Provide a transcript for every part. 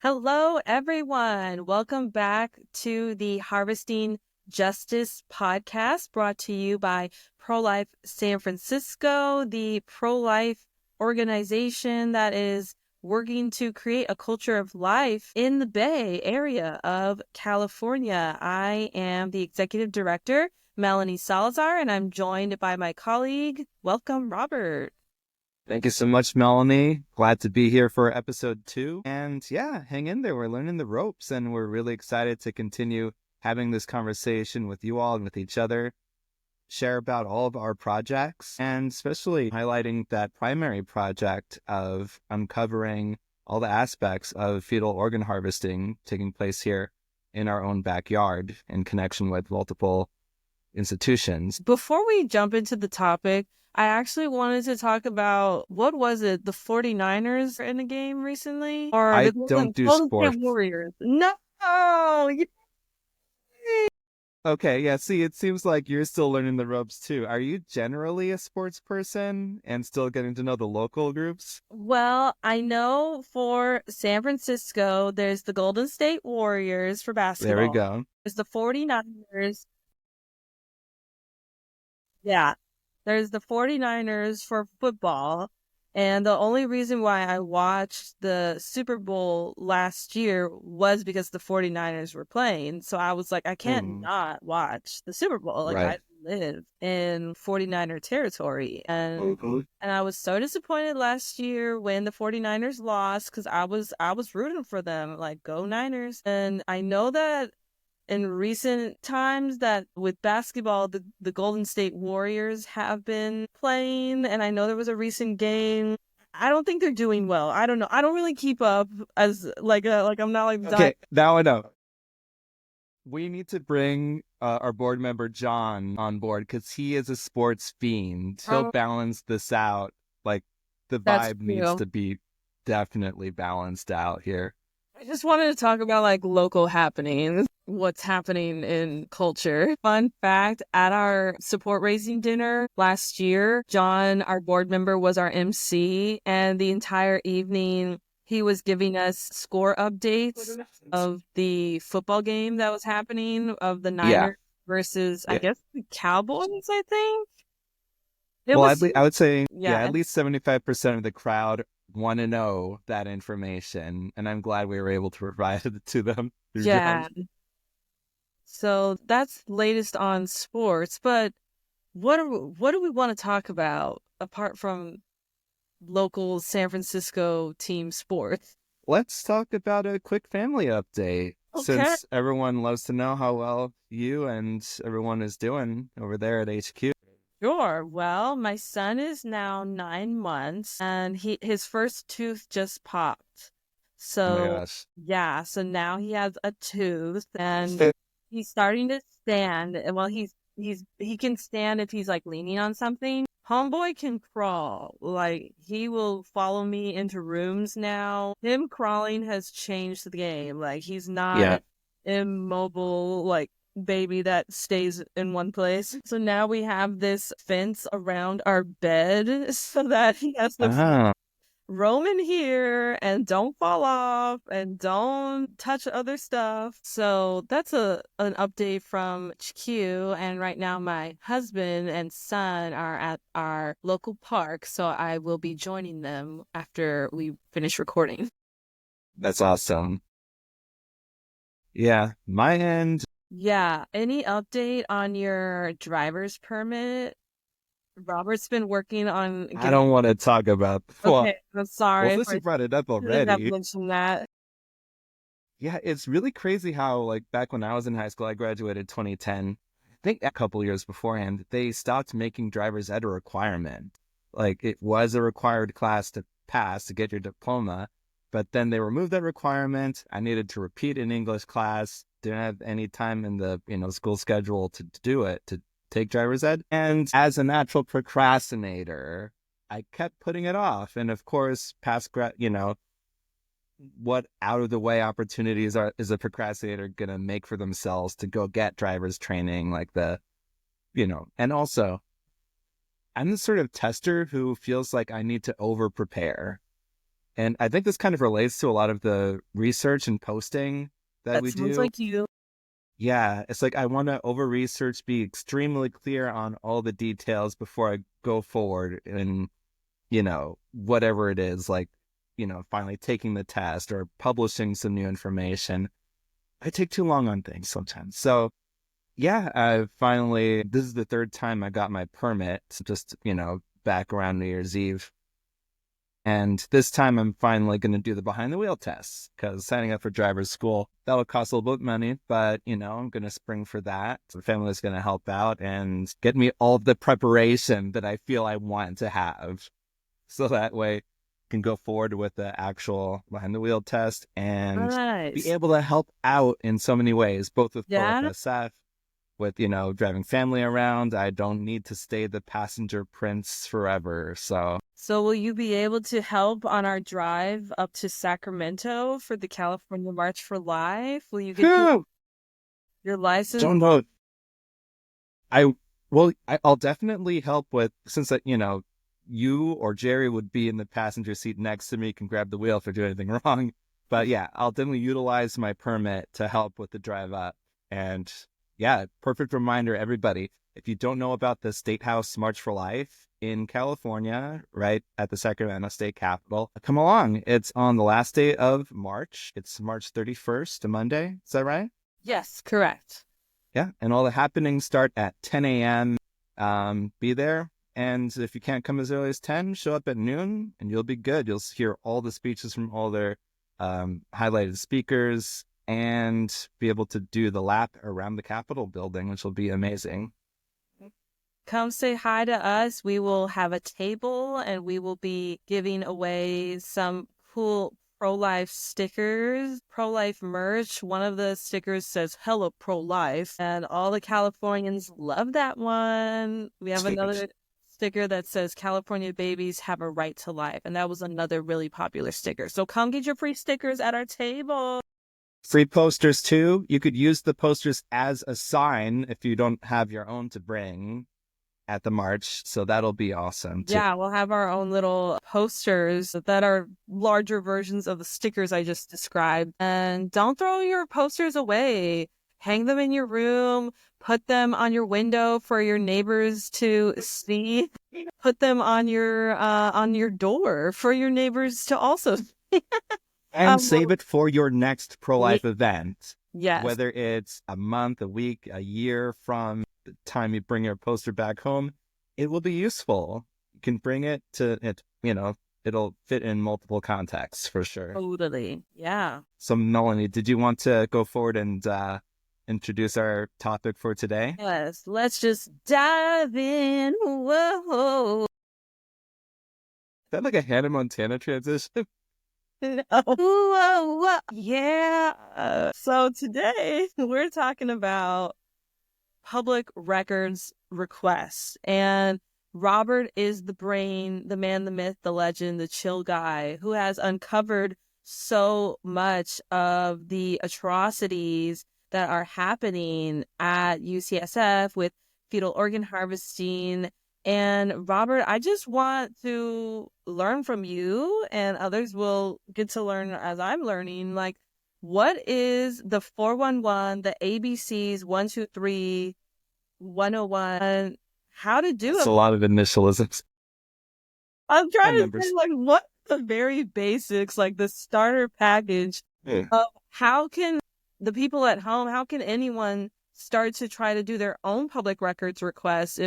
Hello, everyone. Welcome back to the Harvesting Justice podcast brought to you by Pro-Life San Francisco, the pro-life organization that is working to create a culture of life in the Bay Area of California. I am the executive director, Melanie Salazar, and I'm joined by my colleague. Welcome, Robert. Thank you so much, Melanie. Glad to be here for episode 2. And yeah, hang in there. We're learning the ropes and we're really excited to continue having this conversation with you all and with each other, share about all of our projects, and especially highlighting that primary project of uncovering all the aspects of fetal organ harvesting taking place here in our own backyard in connection with multiple institutions. Before we jump into the topic, I actually wanted to talk about, what was it, the 49ers in a game recently? Or the I don't do Golden State sports. Warriors? No! Okay, yeah, see, it seems like you're still learning the ropes too. Are you generally a sports person and still getting to know the local groups? Well, I know for San Francisco, there's the Golden State Warriors for There we basketball. go. There's the 49ers. Yeah. There's the 49ers for football. And the only reason why I watched the Super Bowl last year was because the 49ers were playing. So I was like, I can't Mm, not watch the Super Bowl. Like, I right. live in 49er territory. And I was so disappointed last year when the 49ers lost, because I was rooting for them, like, go Niners. And I know that in recent times that with basketball, the Golden State Warriors have been playing, and I know there was a recent game. I don't think they're doing well. I don't know. I don't really keep up as like I'm not like Okay, now I know. We need to bring our board member John on board because he is a sports fiend. He'll oh, balance this out. Like the that's vibe needs true. to be definitely balanced out here. I just wanted to talk about like local happenings, what's happening in culture. Fun fact, at our support raising dinner last year, John, our board member, was our MC, and the entire evening he was giving us score updates of the football game that was happening of the Yeah. Niners versus, I Yeah. guess, the Cowboys, I think. It Well, was, I would say, yeah, yeah, at least 75% of the crowd want to know that information. And I'm glad we were able to provide it to them through John. yeah. So that's latest on sports, but what do we want to talk about apart from local San Francisco team sports? Let's talk about a quick family update Okay. since everyone loves to know how well you and everyone is doing over there at HQ. Sure. Well, my son is now 9 months and his first tooth just popped. Oh my So gosh. yeah, so now he has a tooth and he's starting to stand. And well, he can stand if he's like leaning on something. Homeboy can crawl. Like, he will follow me into rooms now. Him crawling has changed the game. Like, he's Yeah. not immobile, like, baby that stays in one place. So now we have this fence around our bed so that he has to Ah, roam in here and don't fall off and don't touch other stuff. So that's an update from HQ. And right now my husband and son are at our local park, so I will be joining them after we finish recording. that's awesome. Yeah, my end, Yeah, any update on your driver's permit? Robert's been working on I getting. don't want to talk about, Okay, I'm well, sorry if since you I brought it up shouldn't have already, mentioned that. yeah, it's really crazy how, like, back when I was in high school, I graduated 2010. I think a couple years beforehand, they stopped making driver's ed a requirement. Like, it was a required class to pass to get your diploma, but then they removed that requirement. I needed to repeat an English class, didn't have any time in the, school schedule to do it, to take driver's ed. And as a natural procrastinator, I kept putting it off. And of course, what out of the way opportunities is a procrastinator gonna make for themselves to go get driver's training, like and also I'm the sort of tester who feels like I need to over prepare. And I think this kind of relates to a lot of the research and posting that That we sounds do. like you. Yeah, it's like I want to over research, be extremely clear on all the details before I go forward and, whatever it is, like, finally taking the test or publishing some new information. I take too long on things sometimes. So, yeah, this is the third time I got my permit, just, back around New Year's Eve. And this time I'm finally going to do the behind the wheel tests because signing up for driver's school, that'll cost a little bit of money, but I'm going to spring for that. The family is going to help out and get me all the preparation that I feel I want to have. So that way I can go forward with the actual behind the wheel test and be Nice. able to help out in so many ways, both with pro-life Yeah. SF, with, driving family around. I don't need to stay the passenger prince forever. So will you be able to help on our drive up to Sacramento for the California March for Life? Will you get Phew, your license? don't know. I'll definitely help with, since you or Jerry would be in the passenger seat next to me, can grab the wheel if I do anything wrong. But yeah, I'll definitely utilize my permit to help with the drive up. And yeah, perfect reminder, everybody, if you don't know about the State House March for Life in California, right at the Sacramento State Capitol, come along. It's on the last day of March. It's March 31st, a Monday. Is that right? Yes, correct. Yeah, and all the happenings start at 10 a.m. Be there. And if you can't come as early as 10, show up at noon and you'll be good. You'll hear all the speeches from all their highlighted speakers and be able to do the lap around the Capitol building, which will be amazing. Come say hi to us. We will have a table and we will be giving away some cool pro-life stickers, pro-life merch. One of the stickers says "Hello Pro-Life," and all the Californians love that one. We have another sticker that says "California babies have a right to life," and that was another really popular sticker. So come get your free stickers at our table. Free posters too. You could use the posters as a sign if you don't have your own to bring at the march. So that'll be awesome too. Yeah, we'll have our own little posters that are larger versions of the stickers I just described. And don't throw your posters away. Hang them in your room, put them on your window for your neighbors to see. Put them on your door for your neighbors to also see. And save Well, it for your next pro-life event, yes. whether it's a month, a week, a year from the time you bring your poster back home. It will be useful. You can bring it to it, it'll fit in multiple contexts for sure. Totally. Yeah. So, Melanie, did you want to go forward and introduce our topic for today? Yes. Let's just dive in. Whoa. Is that like a Hannah Montana transition? No. Whoa, whoa. Yeah. So today we're talking about public records requests. And Robert is the brain, the man, the myth, the legend, the chill guy who has uncovered so much of the atrocities that are happening at UCSF with fetal organ harvesting. And Robert, I just want to learn from you, and others will get to learn as I'm learning. Like, what is the 411, the ABCs, 123, 101, how to do It's it? a lot of initialisms. I'm trying And to say, numbers. like, what the very basics, like the starter package Yeah. of how can the people at home, how can anyone start to try to do their own public records requests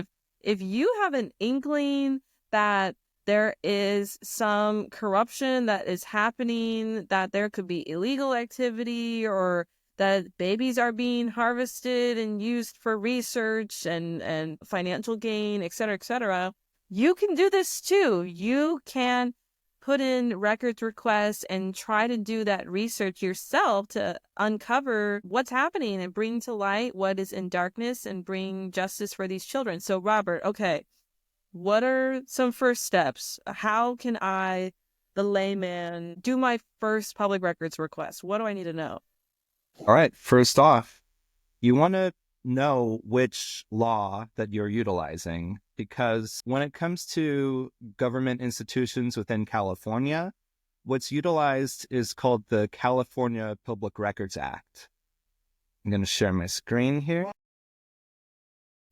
if you have an inkling that there is some corruption that is happening, that there could be illegal activity, or that babies are being harvested and used for research and financial gain, et cetera, you can do this too. You can put in records requests and try to do that research yourself to uncover what's happening and bring to light what is in darkness and bring justice for these children. So, Robert, okay, what are some first steps? How can I, the layman, do my first public records request? What do I need to know? All right. First off, you want to know which law that you're utilizing, because when it comes to government institutions within California, What's utilized is called the California Public Records Act. I'm going to share my screen here.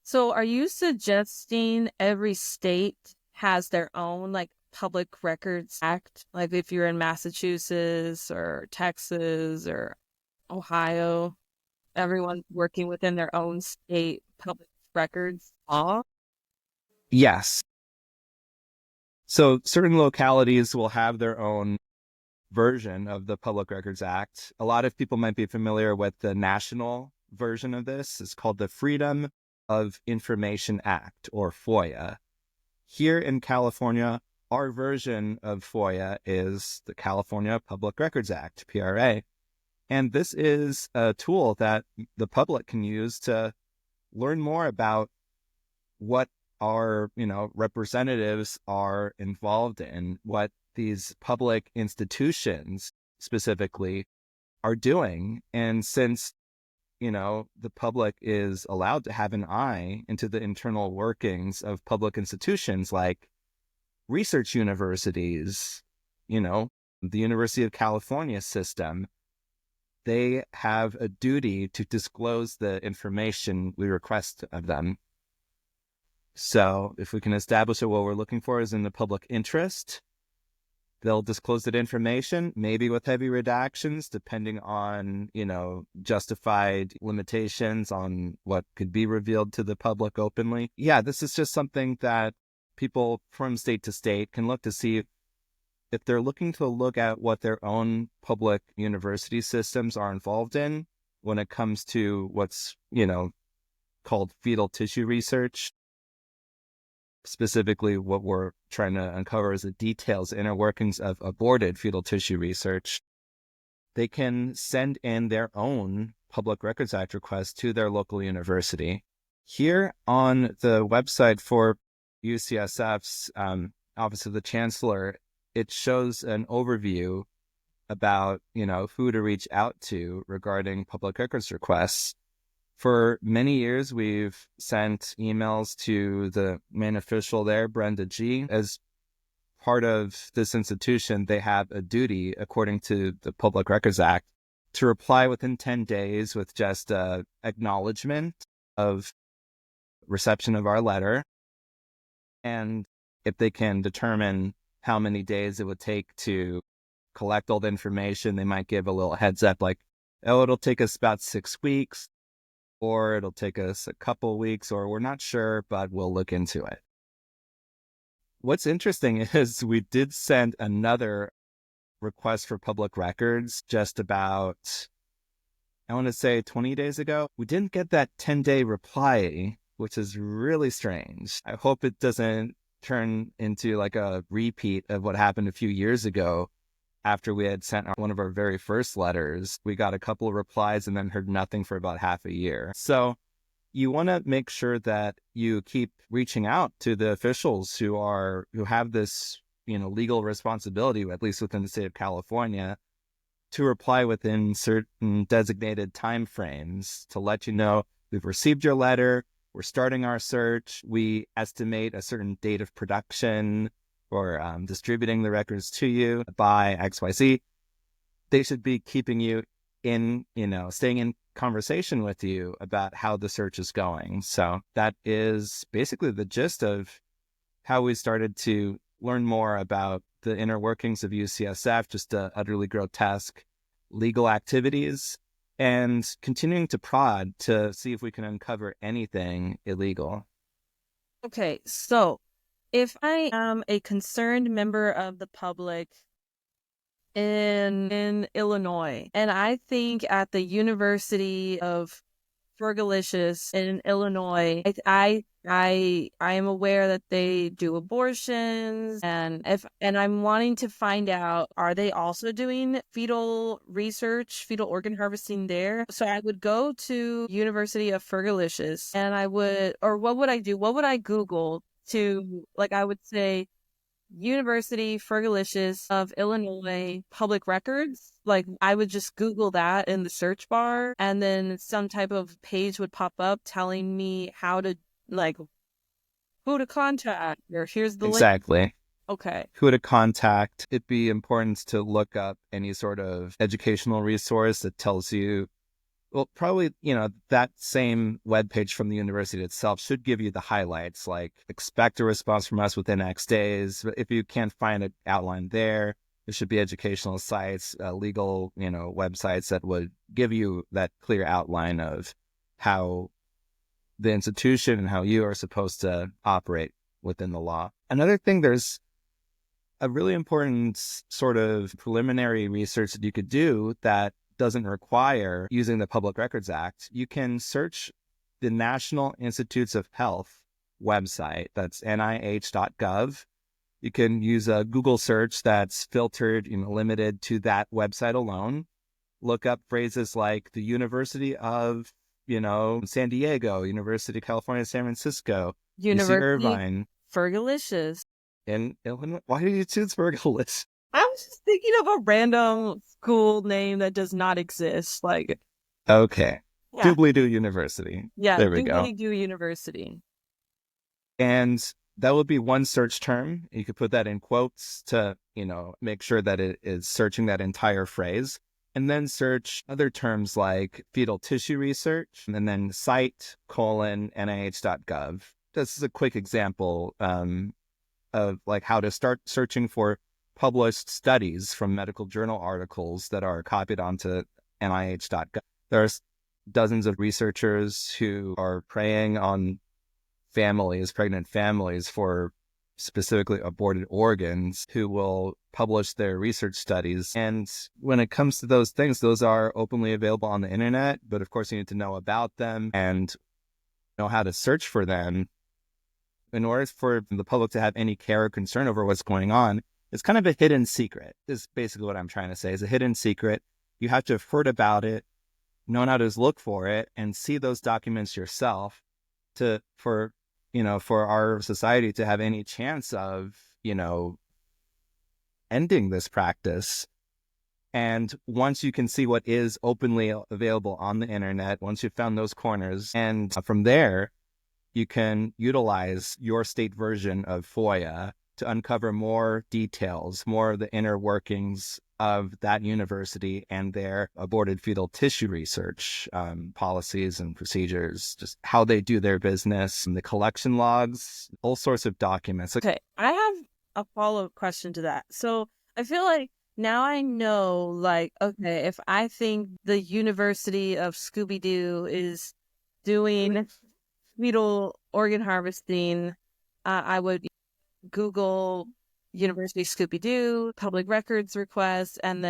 So are you suggesting every state has their own like public records act? Like if you're in Massachusetts or Texas or Ohio, everyone's working within their own state public records law? Yes. So certain localities will have their own version of the Public Records Act. A lot of people might be familiar with the national version of this. It's called the Freedom of Information Act, or FOIA. Here in California, our version of FOIA is the California Public Records Act, PRA. And this is a tool that the public can use to learn more about what our, representatives are involved in, what these public institutions specifically are doing. And since, the public is allowed to have an eye into the internal workings of public institutions like research universities, the University of California system, they have a duty to disclose the information we request of them. So if we can establish that what we're looking for is in the public interest, they'll disclose that information, maybe with heavy redactions, depending on, justified limitations on what could be revealed to the public openly. Yeah, this is just something that people from state to state can look to see if they're looking to look at what their own public university systems are involved in when it comes to what's, called fetal tissue research. Specifically, what we're trying to uncover is the details, inner workings of aborted fetal tissue research. They can send in their own Public Records Act request to their local university. Here on the website for UCSF's Office of the Chancellor, it shows an overview about, who to reach out to regarding public records requests. For many years, we've sent emails to the main official there, Brenda G. As part of this institution, they have a duty, according to the Public Records Act, to reply within 10 days with just acknowledgement of reception of our letter. And if they can determine how many days it would take to collect all the information, they might give a little heads up like, oh, it'll take us about 6 weeks. Or it'll take us a couple weeks, or we're not sure, but we'll look into it. What's interesting is we did send another request for public records just about, I want to say 20 days ago. We didn't get that 10-day reply, which is really strange. I hope it doesn't turn into like a repeat of what happened a few years ago. After we had sent one of our very first letters, we got a couple of replies and then heard nothing for about half a year. So you want to make sure that you keep reaching out to the officials who have this, legal responsibility, at least within the state of California, to reply within certain designated timeframes to let you know we've received your letter, we're starting our search, we estimate a certain date of production, or distributing the records to you by XYZ. They should be keeping you in, staying in conversation with you about how the search is going. So that is basically the gist of how we started to learn more about the inner workings of UCSF, just utterly grotesque legal activities, and continuing to prod to see if we can uncover anything illegal. Okay, so if I am a concerned member of the public in Illinois, and I think at the University of Fergalicious in Illinois, I am aware that they do abortions, and I'm wanting to find out, are they also doing fetal research, fetal organ harvesting there? So I would go to University of Fergalicious, and what would I do? What would I Google to, like, I would say University Fergalicious of Illinois public records. Like, I would just Google that in the search bar, and then some type of page would pop up telling me how to, like, who to contact, or here's the link. Exactly. Okay. who to contact. It'd be important to look up any sort of educational resource that tells you, well, probably, that same webpage from the university itself should give you the highlights, like expect a response from us within X days. But if you can't find an outline there should be educational sites, legal, websites that would give you that clear outline of how the institution and how you are supposed to operate within the law. Another thing, there's a really important sort of preliminary research that you could do that doesn't require using the Public Records Act. You can search the National Institutes of Health website. That's nih.gov. You can use a Google search that's filtered, limited to that website alone. Look up phrases like the University of, San Diego, University of California, San Francisco, UC University Irvine. Fergalicious. In Illinois. Why did you choose Fergalicious? I was just thinking of a random school name that does not exist. Like, Okay. yeah, Doobly-Doo University. yeah, There we go. Doobly-Doo University. And that would be one search term. You could put that in quotes to, make sure that it is searching that entire phrase. And then search other terms like fetal tissue research, and then site:/nih.gov. This is a quick example of like how to start searching for published studies from medical journal articles that are copied onto nih.gov. There's dozens of researchers who are preying on pregnant families for specifically aborted organs, who will publish their research studies. And when it comes to those things, those are openly available on the internet, but of course you need to know about them and know how to search for them. In order for the public to have any care or concern over what's going on, it's kind of a hidden secret, is basically what I'm trying to say, is a hidden secret. You have to have heard about it, known how to look for it, and see those documents yourself for our society to have any chance of, ending this practice. And once you can see what is openly available on the internet, once you've found those corners, and from there, you can utilize your state version of FOIA to uncover more details, more of the inner workings of that university and their aborted fetal tissue research policies and procedures, just how they do their business, and the collection logs, all sorts of documents. Okay, I have a follow-up question to that. So I feel like now I know, like, okay, if I think the University of Scooby-Doo is doing fetal organ harvesting, I would Google University Scooby-Doo, public records request, and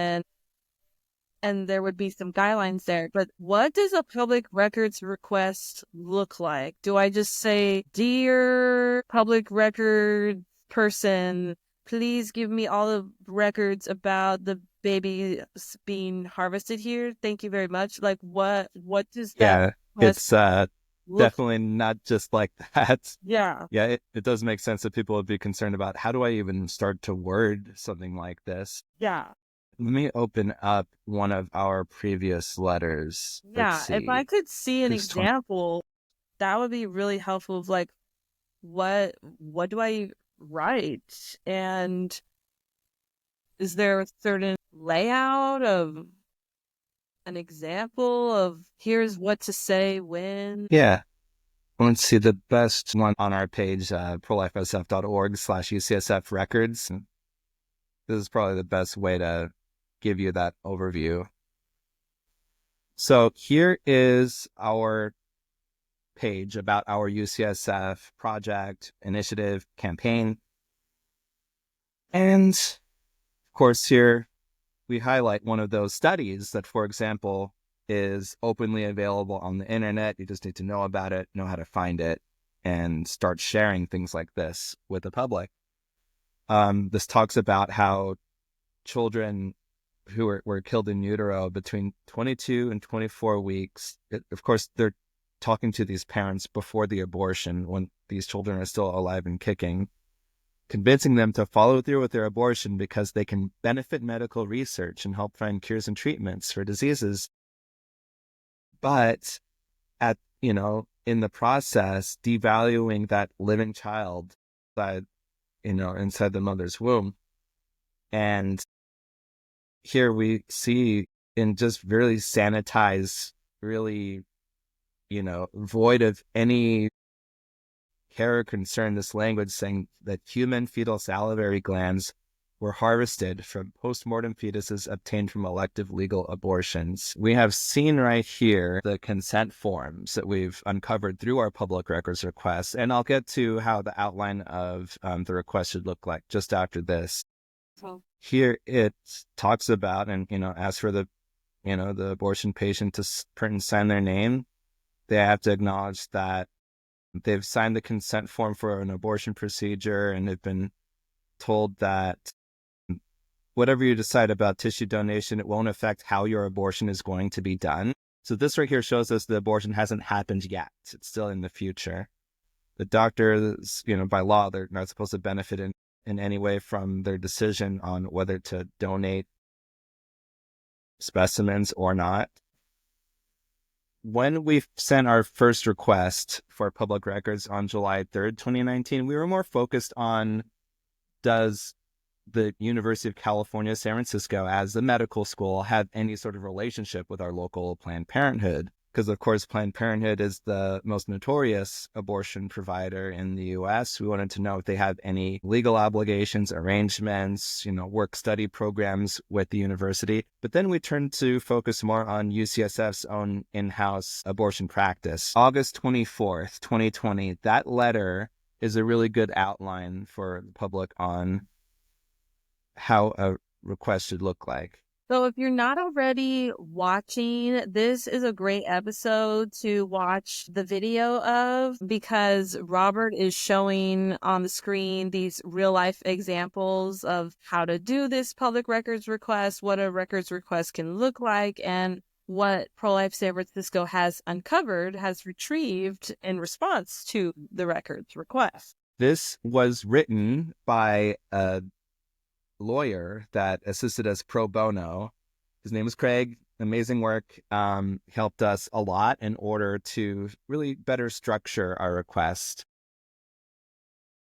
there would be some guidelines there. But what does a public records request look like? Do I just say, "Dear public record person, please give me all the records about the baby being harvested here. Thank you very much." Like, what does that Yeah, request it's look? definitely not just like that. Yeah. Yeah, it does make sense that people would be concerned about, how do I even start to word something like this? Yeah. Let me open up one of our previous letters. Let's Yeah. If I see. could see an Who's 20? example, that would be really helpful of like what do I write? And is there a certain layout of an example of here's what to say when? Yeah. Let's see, the best one on our page, prolifesf.org/UCSF records. This is probably the best way to give you that overview. So here is our page about our UCSF project, initiative, campaign. And of course, here we highlight one of those studies that, for example, is openly available on the internet. You just need to know about it, know how to find it, and start sharing things like this with the public. This talks about how children who were killed in utero between 22 and 24 weeks, of course, they're talking to these parents before the abortion when these children are still alive and kicking, convincing them to follow through with their abortion because they can benefit medical research and help find cures and treatments for diseases. But in the process, devaluing that living child by inside the mother's womb. And here we see in just really sanitized, really, void of any care or concern, this language saying that human fetal salivary glands were harvested from postmortem fetuses obtained from elective legal abortions. We have seen right here the consent forms that we've uncovered through our public records requests, and I'll get to how the outline of the request should look like just after this. So, Here it talks about and, asks for the abortion patient to print and sign their name. They have to acknowledge that they've signed the consent form for an abortion procedure and have been told that whatever you decide about tissue donation, it won't affect how your abortion is going to be done. So this right here shows us the abortion hasn't happened yet. It's still in the future. The doctors, by law, they're not supposed to benefit in any way from their decision on whether to donate specimens or not. When we sent our first request for public records on July 3rd, 2019, we were more focused on, does the University of California, San Francisco, as the medical school, have any sort of relationship with our local Planned Parenthood? Because, of course, Planned Parenthood is the most notorious abortion provider in the U.S. We wanted to know if they have any legal obligations, arrangements, work-study programs with the university. But then we turned to focus more on UCSF's own in-house abortion practice. August 24th, 2020, that letter is a really good outline for the public on how a request should look like. So if you're not already watching, this is a great episode to watch the video of, because Robert is showing on the screen these real life examples of how to do this public records request, what a records request can look like, and what Pro-Life San Francisco has uncovered, has retrieved in response to the records request. This was written by a lawyer that assisted us pro bono. His name was Craig. Amazing work. Helped us a lot in order to really better structure our request.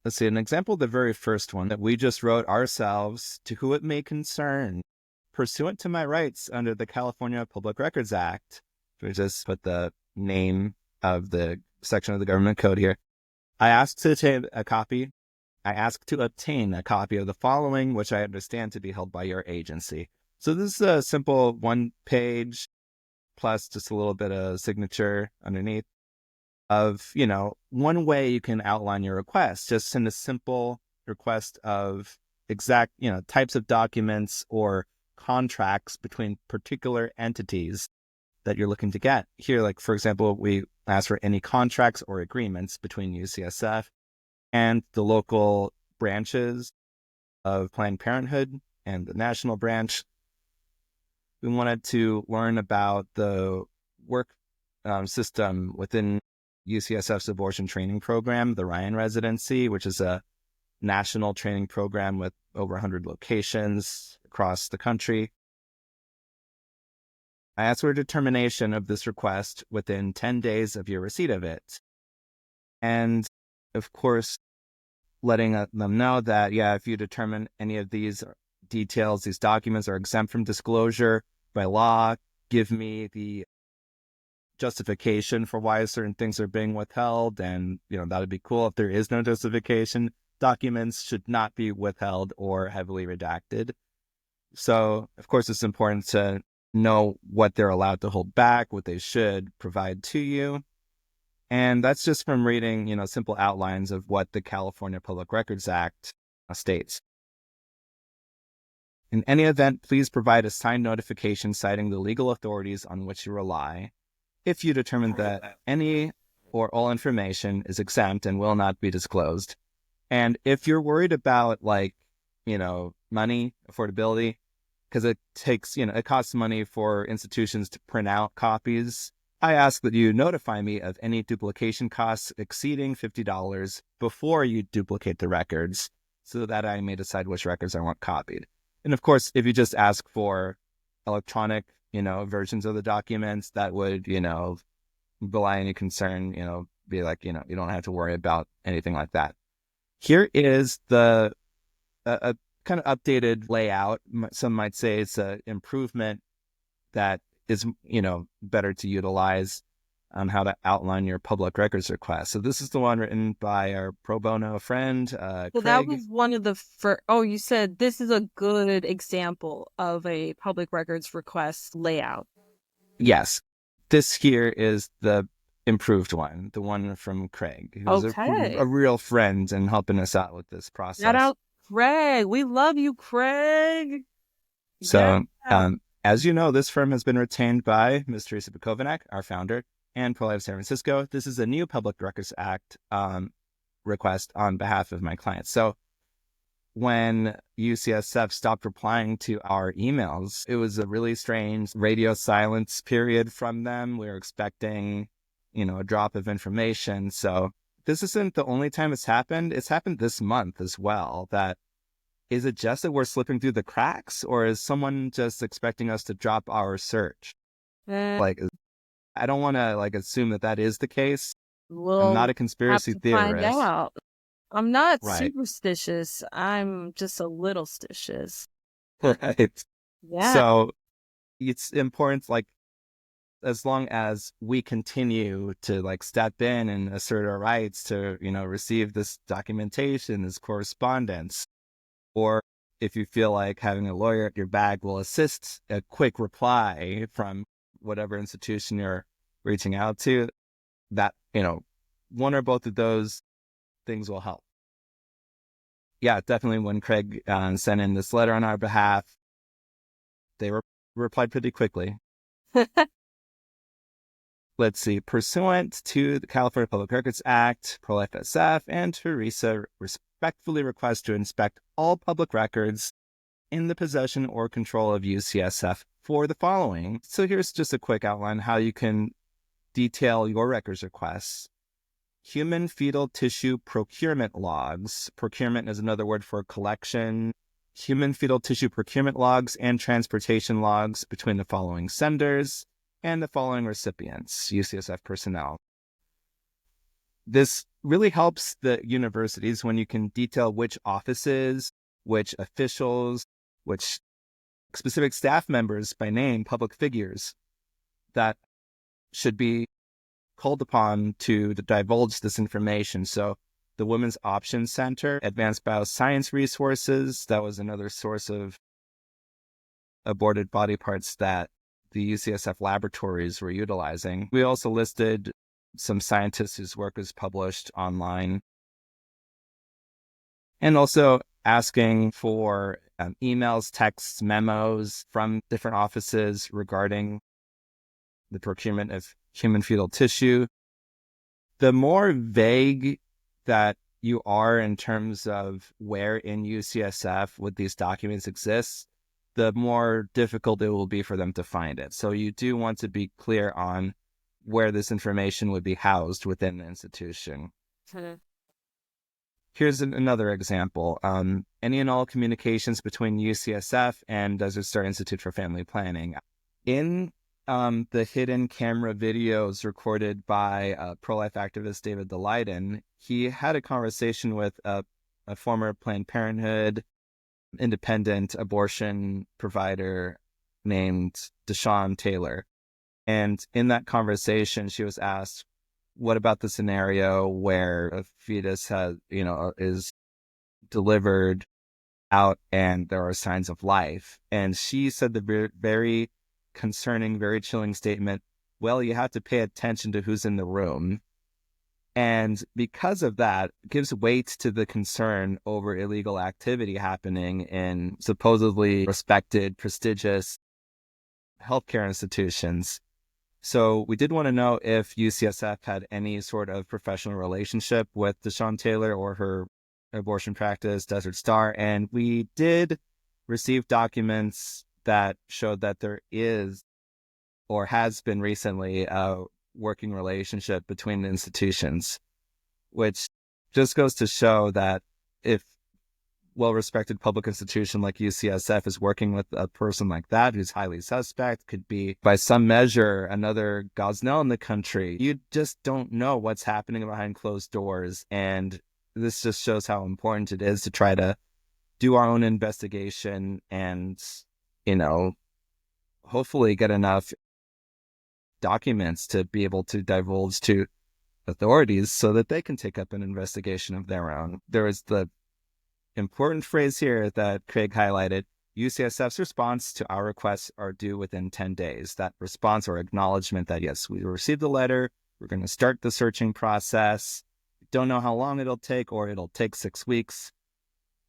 Let's see, an example, the very first one that we just wrote ourselves: to who it may concern, pursuant to my rights under the California Public Records Act. We just put the name of the section of the government code here. I ask to obtain a copy of the following, which I understand to be held by your agency. So this is a simple 1 page plus just a little bit of signature underneath of, one way you can outline your request. Just send a simple request of exact, types of documents or contracts between particular entities that you're looking to get. Here, like, for example, we ask for any contracts or agreements between UCSF and the local branches of Planned Parenthood and the national branch. We wanted to learn about the work system within UCSF's abortion training program, the Ryan Residency, which is a national training program with over 100 locations across the country. I asked for a determination of this request within 10 days of your receipt of it. And, of course, letting them know that, if you determine any of these details, these documents are exempt from disclosure by law, give me the justification for why certain things are being withheld. And, that would be cool. If there is no justification, documents should not be withheld or heavily redacted. So, of course, it's important to know what they're allowed to hold back, what they should provide to you. And that's just from reading, simple outlines of what the California Public Records Act states. In any event, please provide a signed notification citing the legal authorities on which you rely if you determine that any or all information is exempt and will not be disclosed. And if you're worried about, money, affordability, because it takes, it costs money for institutions to print out copies, I ask that you notify me of any duplication costs exceeding $50 before you duplicate the records so that I may decide which records I want copied. And of course, if you just ask for electronic, versions of the documents, that would, belie any concern, be like, you don't have to worry about anything like that. Here is the a kind of updated layout. Some might say it's an improvement that is, better to utilize on how to outline your public records request. So this is the one written by our pro bono friend, So that Craig. was one of the first. Oh, you said this is a good example of a public records request layout. Yes, this here is the improved one, the one from Craig, who's a Okay. real friend and helping us out with this Shout process. out Craig. We love you, Craig. Yeah. So, as you know, this firm has been retained by Ms. Teresa Bukovac, our founder, and Pro Life San Francisco. This is a new Public Records Act request on behalf of my clients. So when UCSF stopped replying to our emails, it was a really strange radio silence period from them. We were expecting, a drop of information. So this isn't the only time it's happened. It's happened this month as well. Is it just that we're slipping through the cracks, or is someone just expecting us to drop our search? Eh, Like, I don't want to assume that is the case. I'm not we'll a have conspiracy to find theorist. out. I'm not Right. superstitious. I'm just a little stitious. Right. Yeah. So it's important, as long as we continue to step in and assert our rights to, receive this documentation, this correspondence, or if you feel like having a lawyer at your back will assist a quick reply from whatever institution you're reaching out to, that, one or both of those things will help. Yeah, definitely when Craig sent in this letter on our behalf, they replied pretty quickly. Let's see. Pursuant to the California Public Records Act, Pro-Life SF and Teresa respectfully request to inspect all public records in the possession or control of UCSF for the following. So here's just a quick outline how you can detail your records requests. Human fetal tissue procurement logs. Procurement is another word for collection. Human fetal tissue procurement logs and transportation logs between the following senders and the following recipients, UCSF personnel. This really helps the universities when you can detail which offices, which officials, which specific staff members by name, public figures that should be called upon to divulge this information. So the Women's Options Center, Advanced Bioscience Resources, that was another source of aborted body parts that the UCSF laboratories were utilizing. We also listed some scientists whose work was published online, and also asking for emails, texts, memos from different offices regarding the procurement of human fetal tissue. The more vague that you are in terms of where in UCSF would these documents exist, the more difficult it will be for them to find it. So you do want to be clear on where this information would be housed within the institution. Here's another example. Any and all communications between UCSF and Desert Star Institute for Family Planning. In the hidden camera videos recorded by pro-life activist David Daleiden, he had a conversation with a former Planned Parenthood independent abortion provider named Deshawn Taylor. And in that conversation, she was asked, what about the scenario where a fetus is delivered out and there are signs of life? And she said the very concerning, very chilling statement, well, you have to pay attention to who's in the room. And because of that, it gives weight to the concern over illegal activity happening in supposedly respected, prestigious healthcare institutions. So we did want to know if UCSF had any sort of professional relationship with Deshawn Taylor or her abortion practice, Desert Star. And we did receive documents that showed that there is or has been recently a working relationship between the institutions, which just goes to show that if well-respected public institution like UCSF is working with a person like that who's highly suspect, could be by some measure another Gosnell in the country. You just don't know what's happening behind closed doors. And this just shows how important it is to try to do our own investigation and, you know, hopefully get enough documents to be able to divulge to authorities so that they can take up an investigation of their own. There is the important phrase here that Craig highlighted: UCSF's response to our requests are due within 10 days. That response or acknowledgement that, yes, we received the letter, we're going to start the searching process. Don't know how long it'll take, or it'll take 6 weeks.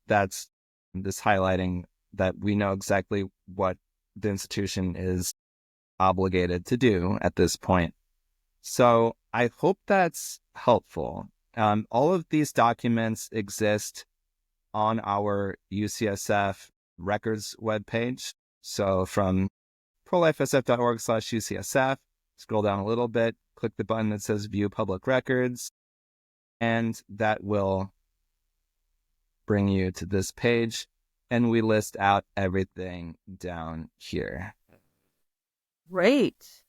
That's this highlighting that we know exactly what the institution is obligated to do at this point. So I hope that's helpful. All of these documents exist on our UCSF records webpage. So from prolifesf.org/UCSF, scroll down a little bit, click the button that says View Public Records, and that will bring you to this page. And we list out everything down here. Great.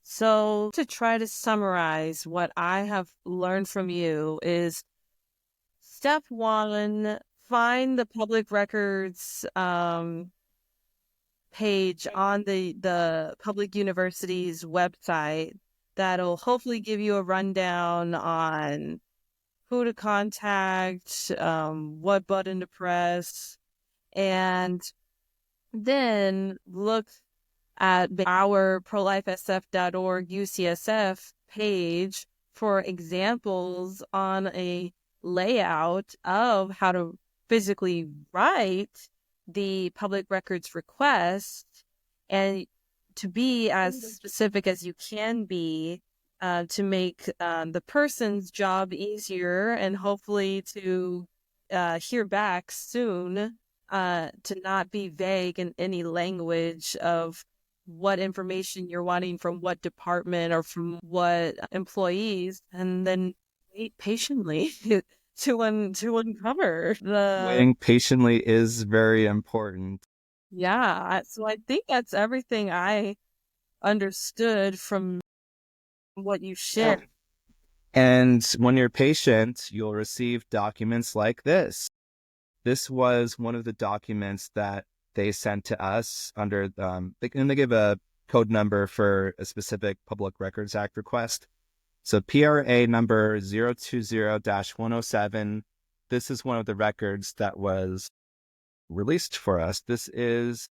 So to try to summarize what I have learned from you is step 1, find the public records page on the public university's website that'll hopefully give you a rundown on who to contact, what button to press, and then look at our prolifesf.org UCSF page for examples on a layout of how to physically write the public records request, and to be as specific as you can be to make the person's job easier, and hopefully to hear back soon, to not be vague in any language of what information you're wanting from what department or from what employees, and then wait patiently to uncover the... Waiting patiently is very important. Yeah, so I think that's everything I understood from what you shared. And when you're patient, you'll receive documents like this. This was one of the documents that they sent to us under, and they give a code number for a specific Public Records Act request. So PRA number 020-107. This is one of the records that was released for us. This is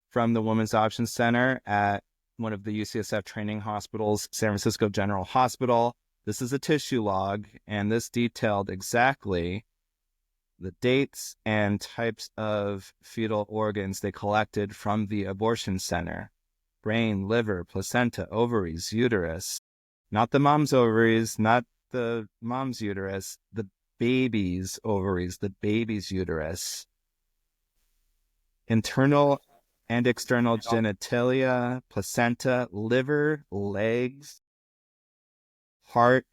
from the Women's Option Center at one of the UCSF training hospitals, San Francisco General Hospital. This is a tissue log, and this detailed exactly the dates and types of fetal organs they collected from the abortion center: brain, liver, placenta, ovaries, uterus. Not the mom's ovaries, not the mom's uterus, the baby's ovaries, the baby's uterus. Internal and external genitalia, placenta, liver, legs, heart,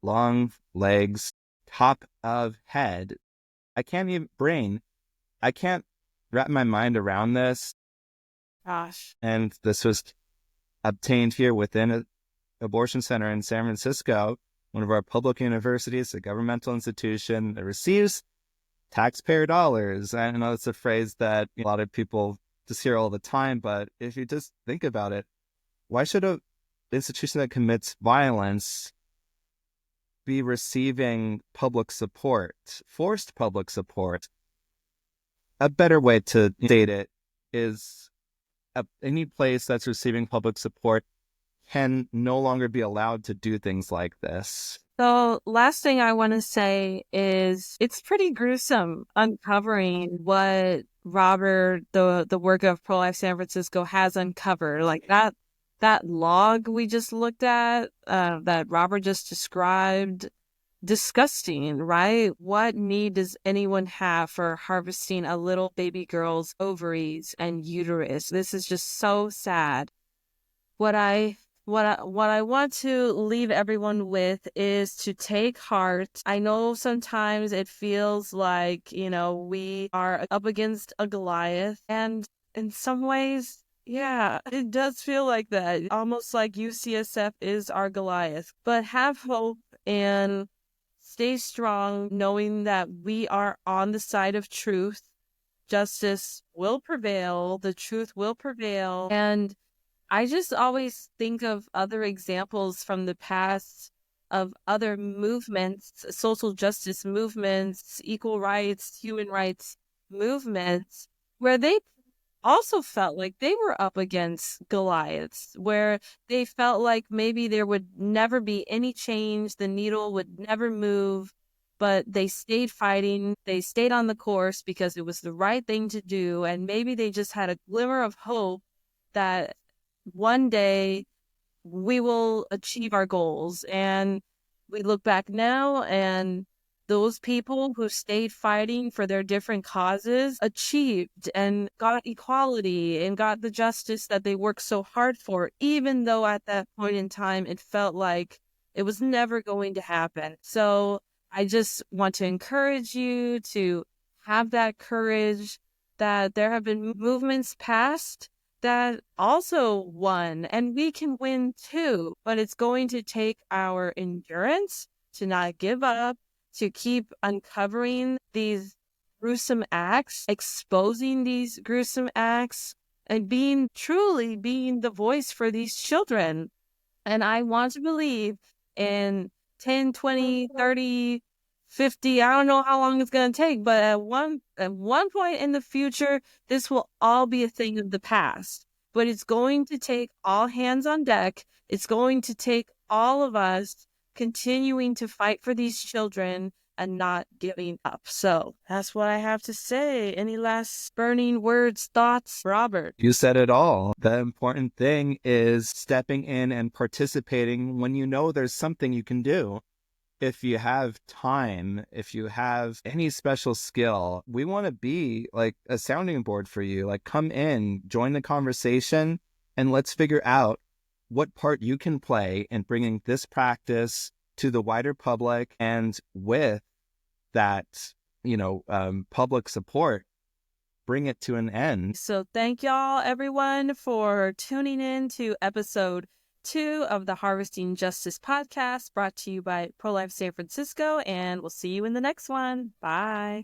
lung, legs, top of head. Brain. I can't wrap my mind around this. Gosh. And this was obtained here within an abortion center in San Francisco, one of our public universities, a governmental institution that receives taxpayer dollars. I know it's a phrase that a lot of people just hear all the time, but if you just think about it, why should an institution that commits violence be receiving public support, forced public support? A better way to state it is any place that's receiving public support can no longer be allowed to do things like this. So last thing I want to say is it's pretty gruesome uncovering what Robert, the work of Pro-Life San Francisco, has uncovered. Like that log we just looked at, that Robert just described, disgusting, right? What need does anyone have for harvesting a little baby girl's ovaries and uterus? This is just so sad. What I want to leave everyone with is to take heart. I know sometimes it feels like, we are up against a Goliath, and in some ways, yeah, it does feel like that. Almost like UCSF is our Goliath. But have hope and stay strong, knowing that we are on the side of truth. Justice will prevail, the truth will prevail. And I just always think of other examples from the past of other movements, social justice movements, equal rights, human rights movements, where they also felt like they were up against Goliaths, where they felt like maybe there would never be any change, the needle would never move, but they stayed fighting, they stayed on the course because it was the right thing to do, and maybe they just had a glimmer of hope that one day we will achieve our goals. And we look back now, and those people who stayed fighting for their different causes achieved and got equality and got the justice that they worked so hard for, even though at that point in time it felt like it was never going to happen. So I just want to encourage you to have that courage, that there have been movements past that also won, and we can win too. But it's going to take our endurance to not give up, to keep uncovering these gruesome acts, exposing these gruesome acts, and truly being the voice for these children. And I want to believe in 10, 20, 30, 50, I don't know how long it's going to take, but at one point in the future, this will all be a thing of the past. But it's going to take all hands on deck. It's going to take all of us continuing to fight for these children and not giving up. So that's what I have to say. Any last burning words, thoughts, Robert? You said it all. The important thing is stepping in and participating when you know there's something you can do. If you have time, if you have any special skill, we want to be like a sounding board for you. Like, come in, join the conversation, and let's figure out what part you can play in bringing this practice to the wider public. And with that, public support, bring it to an end. So thank y'all, everyone, for tuning in to episode 2 of the Harvesting Justice podcast, brought to you by Pro-Life San Francisco, and we'll see you in the next one. Bye.